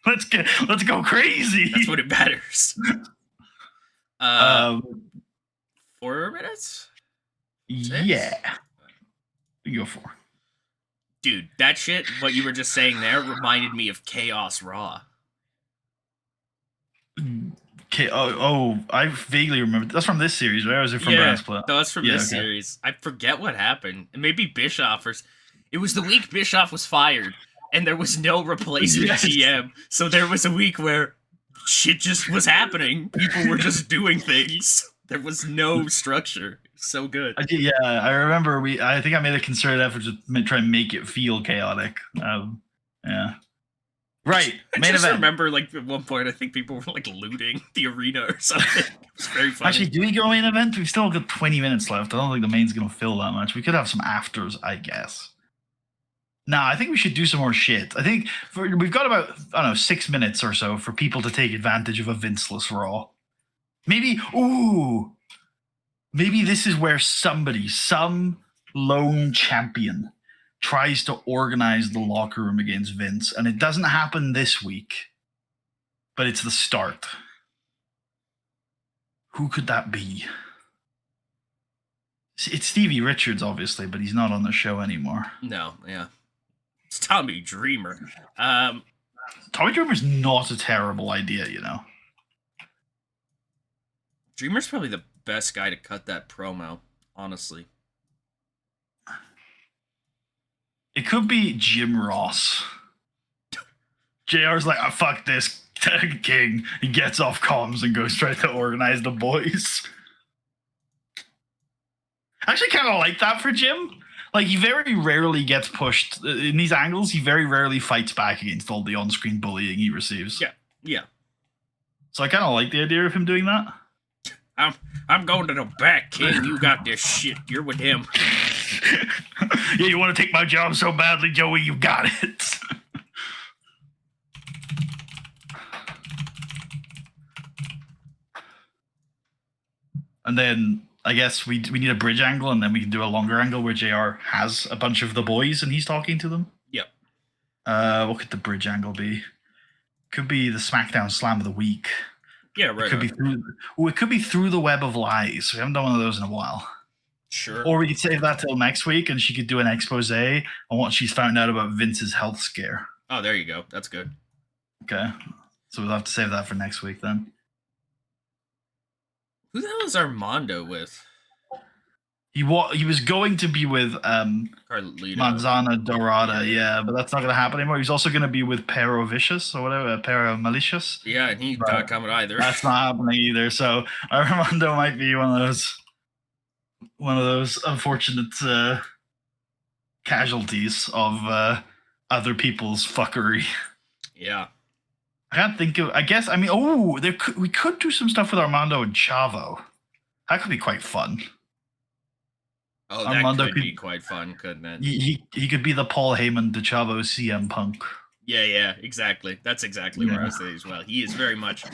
Let's go crazy. That's what it matters. 4 minutes? 6? Yeah. You go 4. Dude, that shit, what you were just saying there, reminded me of Chaos Raw. I vaguely remember. That's from this series, right? Or was it from Brass Split? No, that's from Yeah, this series. I forget what happened. And maybe Bischoff or it was the week Bischoff was fired, and there was no replacement Yes. GM. So there was a week where shit just was happening. People were just doing things. There was no structure. So good. Yeah, I remember. I think I made a concerted effort to try and make it feel chaotic. Yeah. Right. I Main just event. remember, like, at one point, I think people were, like, looting the arena or something. It was very funny. Actually, do we go main event? We've still got 20 minutes left. I don't think the main's going to fill that much. We could have some afters, I guess. Nah, I think we should do some more shit. I think we've got about, I don't know, 6 minutes or so for people to take advantage of a Vinceless Raw. Maybe this is where some lone champion tries to organize the locker room against Vince, and it doesn't happen this week, but it's the start. Who could that be? It's Stevie Richards, obviously, but he's not on the show anymore. No, yeah. It's Tommy Dreamer. Tommy Dreamer's not a terrible idea, you know. Dreamer's probably the best guy to cut that promo, honestly. It could be Jim Ross. JR's like, oh, fuck this king. He gets off comms and goes try to organize the boys. I actually kind of like that for Jim. Like, he very rarely gets pushed. In these angles, he very rarely fights back against all the on-screen bullying he receives. Yeah. So I kind of like the idea of him doing that. I'm going to the back, King. You got this shit. You're with him. Yeah, you want to take my job so badly, Joey? You got it. And then I guess we need a bridge angle, and then we can do a longer angle where JR has a bunch of the boys and he's talking to them. Yep. What could the bridge angle be? Could be the SmackDown Slam of the Week. Yeah, right. It could be through the web of lies. We haven't done one of those in a while. Sure. Or we could save that till next week, and she could do an expose on what she's found out about Vince's health scare. Oh, there you go. That's good. Okay, so we'll have to save that for next week then. Who the hell is Armando with? He was going to be with Carlito. Manzana Dorada, yeah, but that's not going to happen anymore. He's also going to be with Pero Vicious or whatever, Pero Malicious. Yeah, and he's not coming either. That's not happening either. So Armando might be one of those unfortunate casualties of other people's fuckery. Yeah. I can't think of. I guess. I mean, we could do some stuff with Armando and Chavo. That could be quite fun. Oh, that Armando could be quite fun, couldn't it? He could be the Paul Heyman to Chavo CM Punk. Yeah, exactly. That's exactly where I was saying as well. He is very much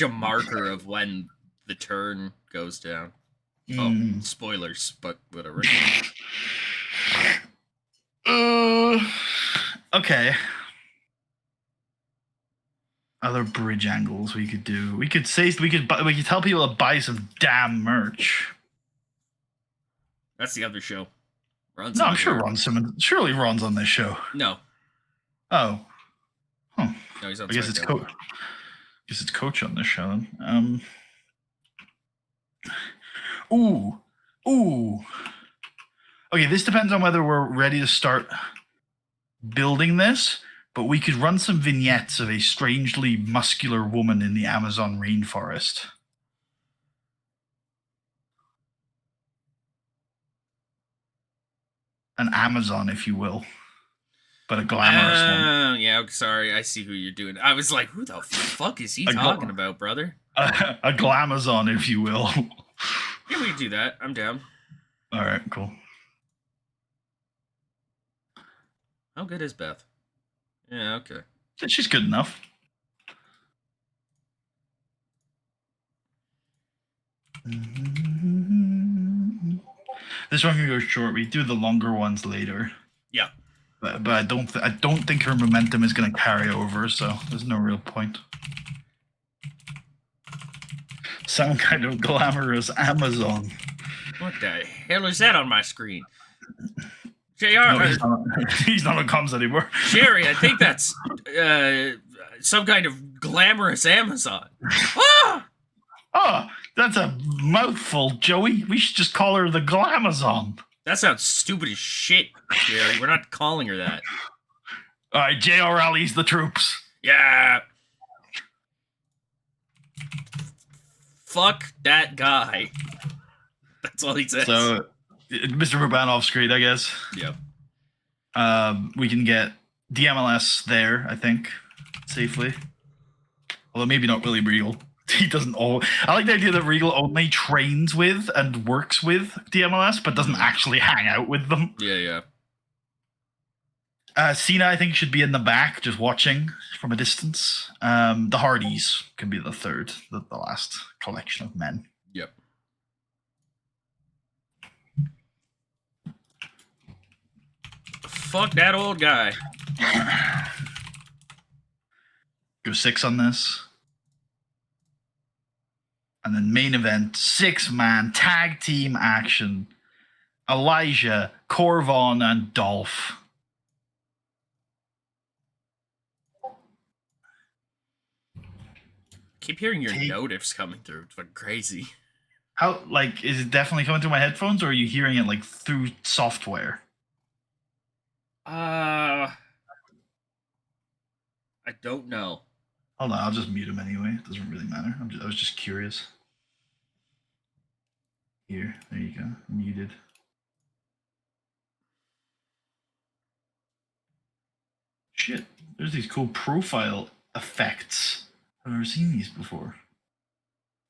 a marker of when the turn goes down. Oh, spoilers, but whatever. Okay. Other bridge angles we could do. We could tell people to buy some damn merch. That's the other show. No, I'm sure Ron Simmons. Surely Ron's on this show. No. Oh. Huh. No, he's on. I guess it's Coach. Guess it's Coach on this show then. Ooh. Okay, this depends on whether we're ready to start building this, but we could run some vignettes of a strangely muscular woman in the Amazon rainforest. An Amazon, if you will, but a glamorous one. Yeah, sorry, I see who you're doing. I was like, who the fuck is he talking about, brother? A glamazon, if you will. Yeah, we can do that. I'm down. All right, cool. How good is Beth? Yeah, okay. She's good enough. This one can go short. We do the longer ones later. Yeah. But I don't think her momentum is going to carry over, so there's no real point. Some kind of glamorous Amazon. What the hell is that on my screen? JR. No, he's not on comms anymore. Jerry, I think that's some kind of glamorous Amazon. Ah! Oh, that's a mouthful, Joey. We should just call her the Glamazon. That sounds stupid as shit, Jerry. We're not calling her that. All right, JR rallies the troops. Yeah. Fuck that guy. That's all he says. So, Mr. Ruban off screen, I guess. Yep. We can get DMLS there, I think, safely. Although maybe not William Regal. He doesn't all. I like the idea that Regal only trains with and works with DMLS, but doesn't actually hang out with them. Yeah. Cena, I think, should be in the back, just watching from a distance. The Hardys can be the third, the last collection of men. Yep. Fuck that old guy. Go 6 on this. And then main event, 6-man tag team action. Elijah, Corvon, and Dolph. Keep hearing your notifs coming through. It's fucking crazy. How, like, is it definitely coming through my headphones, or are you hearing it, like, through software? I don't know. Hold on, I'll just mute him anyway. It doesn't really matter. I was just curious. Here, there you go. Muted. Shit, there's these cool profile effects. I've never seen these before.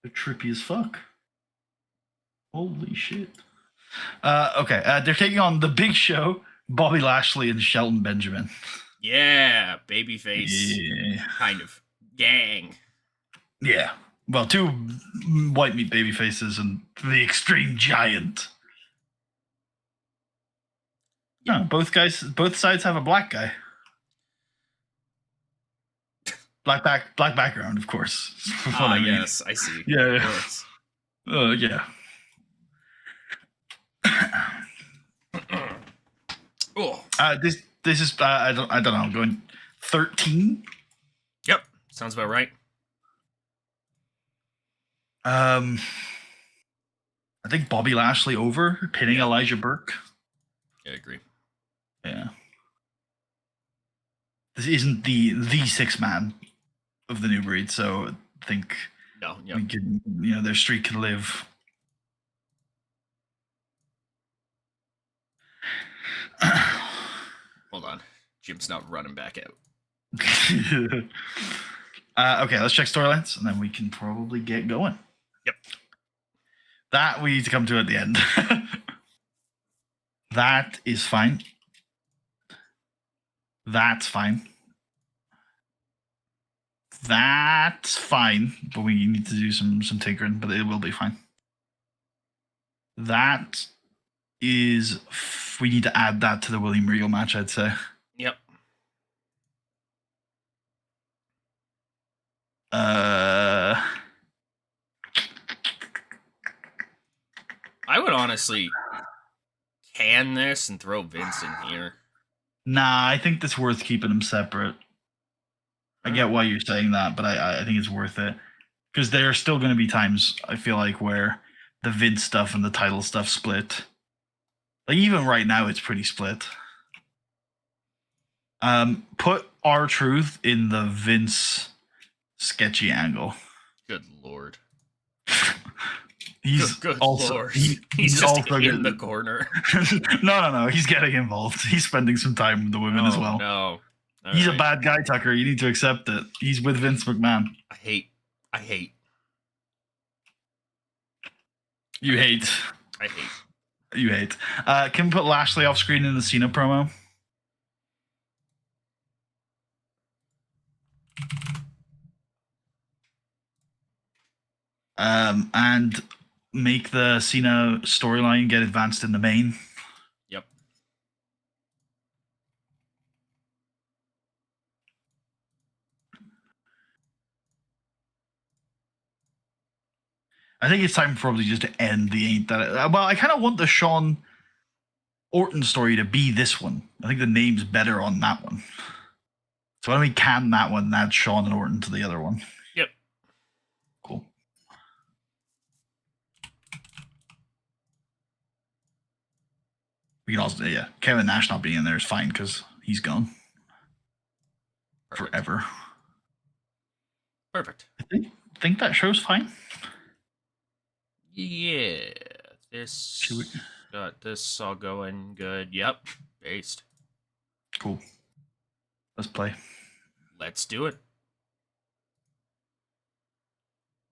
They're trippy as fuck. Holy shit. Okay, they're taking on The Big Show, Bobby Lashley, and Shelton Benjamin. Yeah, babyface. Yeah. Kind of. Gang. Yeah. Well, 2 white meat baby faces and the Extreme Giant. Yeah, both sides have a black guy. Black background, of course. Yes, I see. Yeah, of yeah. course. Yeah. Oh. This is I don't know. I'm going 13. Yep, sounds about right. I think Bobby Lashley over pinning Elijah Burke. Yeah, I agree. Yeah. This isn't the 6-man of the new breed, so I think we can, their streak can live. Hold on. Jim's not running back out. Okay, let's check storylines, and then we can probably get going. Yep. That we need to come to at the end. That is fine. That's fine. That's fine, but we need to do some tinkering, but it will be fine. That is... we need to add that to the William Regal match, I'd say. Yep. I would honestly can this and throw Vince in here. Nah, I think it's worth keeping them separate. I get why you're saying that, but I think it's worth it. Because there are still going to be times, I feel like, where the Vince stuff and the title stuff split. Like, even right now, it's pretty split. Put R-Truth in the Vince sketchy angle. Good lord. He's good also lord. He's just also in the corner. No. He's getting involved. He's spending some time with the women as well. No. He's a bad guy, Tucker. You need to accept it. He's with Vince McMahon. I hate. You hate. I hate. You hate. Can we put Lashley off screen in the Cena promo? And make the Cena storyline get advanced in the main. Yep. I think it's time probably just to end the Ain't That. Well, I kind of want the Sean Orton story to be this one. I think the name's better on that one. So why don't we can that one and add Sean and Orton to the other one? Yep. Cool. We can also, yeah, Kevin Nash not being in there is fine because he's gone. Perfect. Forever. Perfect. I think that show's fine. Yeah. This got this all going good. Yep. Based. Cool. Let's play. Let's do it.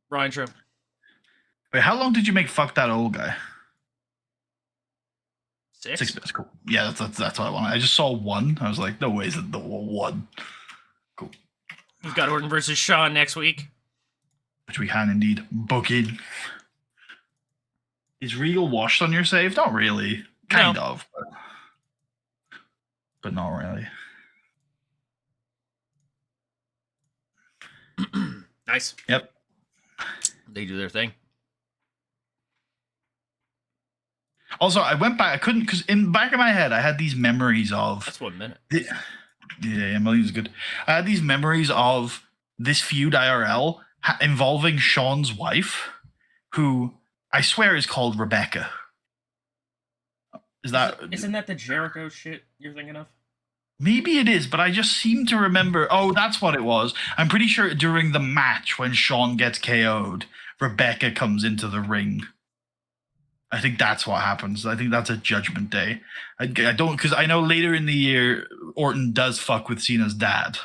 Ryan Trim. Wait, how long did you make Fuck That Old Guy? 6 minutes, cool. Yeah, that's what I wanted. I just saw one. I was like, no way is it the one. Cool. We've got Orton versus Shawn next week. Which we can indeed book in. Is Regal washed on your save? Not really. Kind of. But not really. Nice. Yep. They do their thing. Also, I went back. I couldn't, because in the back of my head, I had these memories of. That's 1 minute. Yeah, Emily's good. I had these memories of this feud IRL involving Sean's wife, who I swear is called Rebecca. Isn't that the Jericho shit you're thinking of? Maybe it is, but I just seem to remember. Oh, that's what it was. I'm pretty sure during the match when Sean gets KO'd, Rebecca comes into the ring. I think that's what happens. I think that's a Judgment Day. I don't, because I know later in the year Orton does fuck with Cena's dad.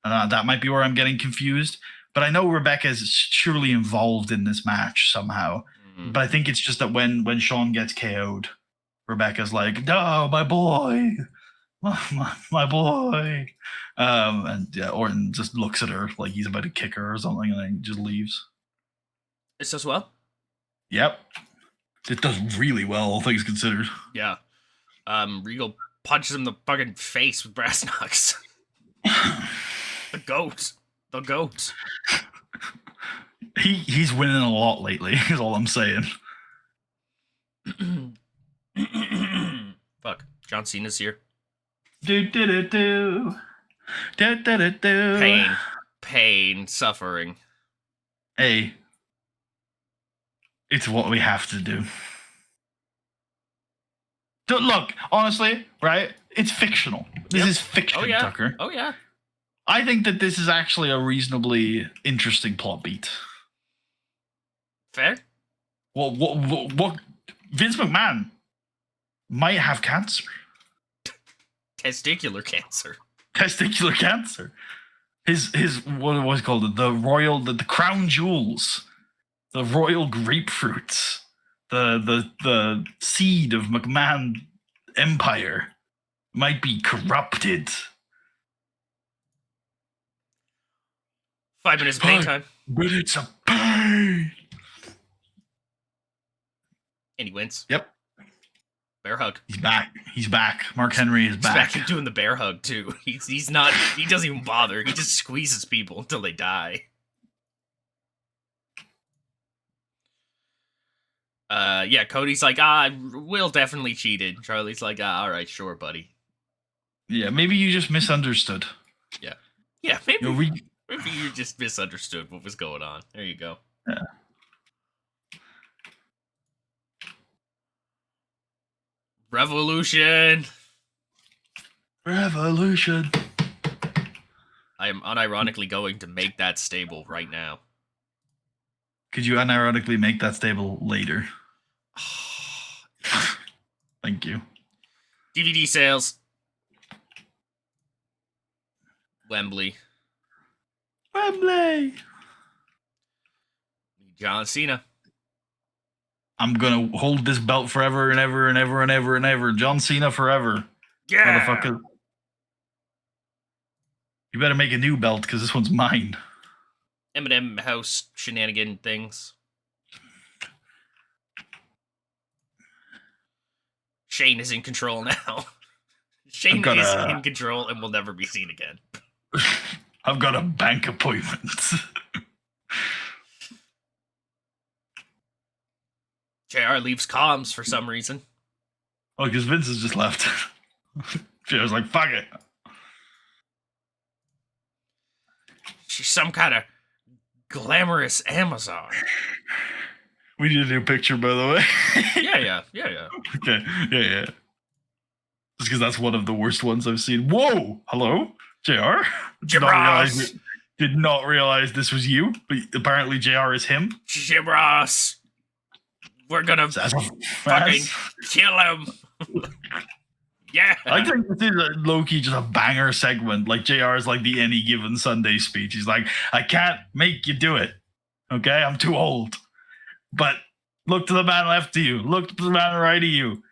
That might be where I'm getting confused. But I know Rebecca is surely involved in this match somehow. Mm-hmm. But I think it's just that when Sean gets KO'd, Rebecca's like, "No, my boy, my boy," and yeah, Orton just looks at her like he's about to kick her or something, and then just leaves. It does well. Yep. It does really well, all things considered. Yeah. Regal punches him in the fucking face with brass knucks. The goat. He's winning a lot lately, is all I'm saying. Fuck. John Cena's here. Do. Pain. Suffering. Hey. It's what we have to do. Look, honestly, right? It's fictional. This is fiction, Tucker. Oh, yeah. I think that this is actually a reasonably interesting plot beat. Fair? Well, what Vince McMahon might have cancer. Testicular cancer. His what was called the crown jewels. The royal grapefruits, the seed of McMahon Empire might be corrupted. 5 minutes of pain time. But it's a pain. And he wins. Yep. Bear hug. He's back. Mark Henry is back. He's back doing the bear hug too. He's not. He doesn't even bother. He just squeezes people until they die. Yeah, Cody's like, Will definitely cheated. Charlie's like, all right, sure, buddy. Yeah, maybe you just misunderstood. Yeah, maybe you just misunderstood what was going on. There you go. Yeah. Revolution. I am unironically going to make that stable right now. Could you unironically make that stable later? Thank you. DVD sales. Wembley. John Cena. I'm gonna hold this belt forever and ever and ever and ever and ever. John Cena forever. Yeah. Motherfucker. You better make a new belt because this one's mine. M&M house shenanigan things. Shane is in control now. Shane is in control and will never be seen again. I've got a bank appointment. JR leaves comms for some reason. Oh, because Vince has just left. JR's like, fuck it. She's some kind of glamorous Amazon. We need a new picture, by the way. Yeah. Okay. Yeah. Just because that's one of the worst ones I've seen. Whoa! Hello? JR? Did not realize this was you, but apparently JR is him. Jibros. We're gonna fucking kill him. Yeah. I think this is low-key just a banger segment. Like JR is like the Any Given Sunday speech. He's like, I can't make you do it. Okay, I'm too old. But look to the man left of you. Look to the man right of you.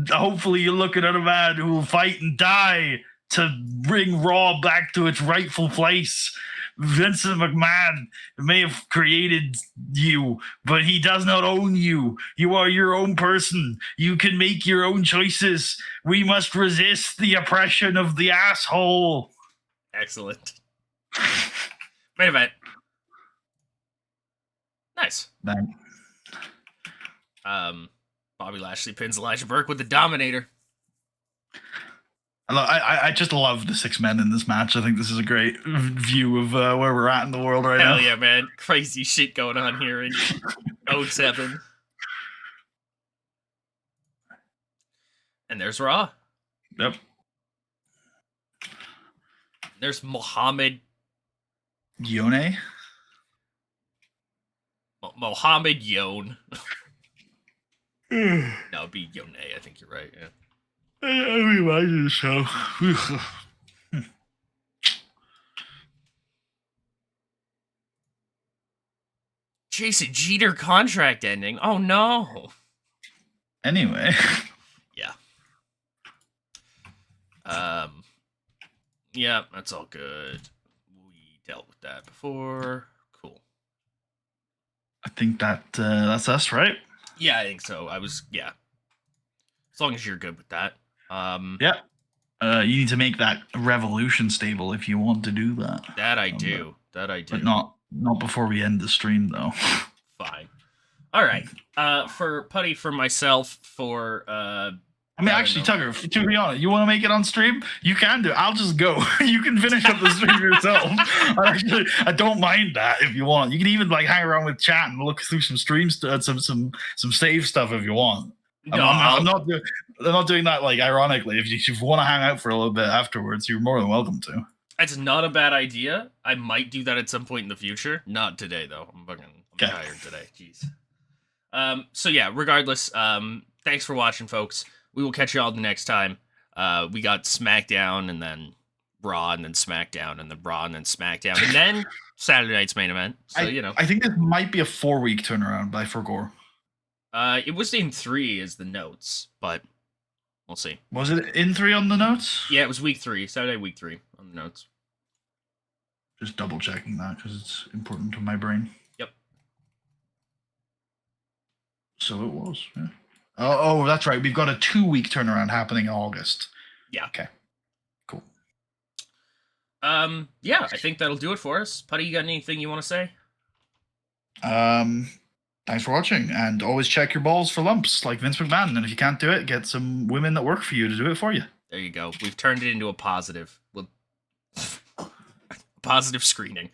Hopefully you're looking at a man who will fight and die to bring Raw back to its rightful place. Vincent McMahon may have created you, but he does not own you. You are your own person. You can make your own choices. We must resist the oppression of the asshole. Excellent. Main event. Nice. Bang. Bobby Lashley pins Elijah Burke with the Dominator. I just love the 6 men in this match. I think this is a great view of where we're at in the world right now. Hell yeah, man. Crazy shit going on here in 07. And there's Raw. Yep. There's Mohammed. Yone? Mohammed Yon. No, it'd be Yone. I think you're right, yeah. I imagine so. Jason Jeter contract ending. Oh no. Anyway. Yeah. Yeah, that's all good. We dealt with that before. Cool. I think that's us, right? Yeah, I think so. Yeah. As long as you're good with that. Yeah. You need to make that Revolution stable if you want to do that. That I do. But not before we end the stream, though. Fine. All right. For Putty, for myself, for I mean, actually, Tucker, to be honest, you want to make it on stream? You can do it. I'll just go. You can finish up the stream yourself. I don't mind that if you want. You can even like hang around with chat and look through some streams, some save stuff if you want. No, I'm not doing that like ironically. If you want to hang out for a little bit afterwards, you're more than welcome to. It's not a bad idea. I might do that at some point in the future. Not today though. I'm tired today. Jeez. So yeah, regardless, thanks for watching, folks. We will catch you all the next time. We got SmackDown and then Raw and then SmackDown and then Raw and then SmackDown and then Saturday night's main event. So I think this might be a 4-week turnaround by Forgore. It was in 3 as the notes, but we'll see. Was it in 3 on the notes? Yeah, it was week 3, Saturday week 3 on the notes. Just double checking that because it's important to my brain. Yep. So it was. Yeah. Oh, that's right. We've got a 2-week turnaround happening in August. Yeah. Okay. Cool. Yeah, I think that'll do it for us. Putty, you got anything you want to say? Thanks for watching, and always check your balls for lumps, like Vince McMahon. And if you can't do it, get some women that work for you to do it for you. There you go. We've turned it into a positive. Positive screening.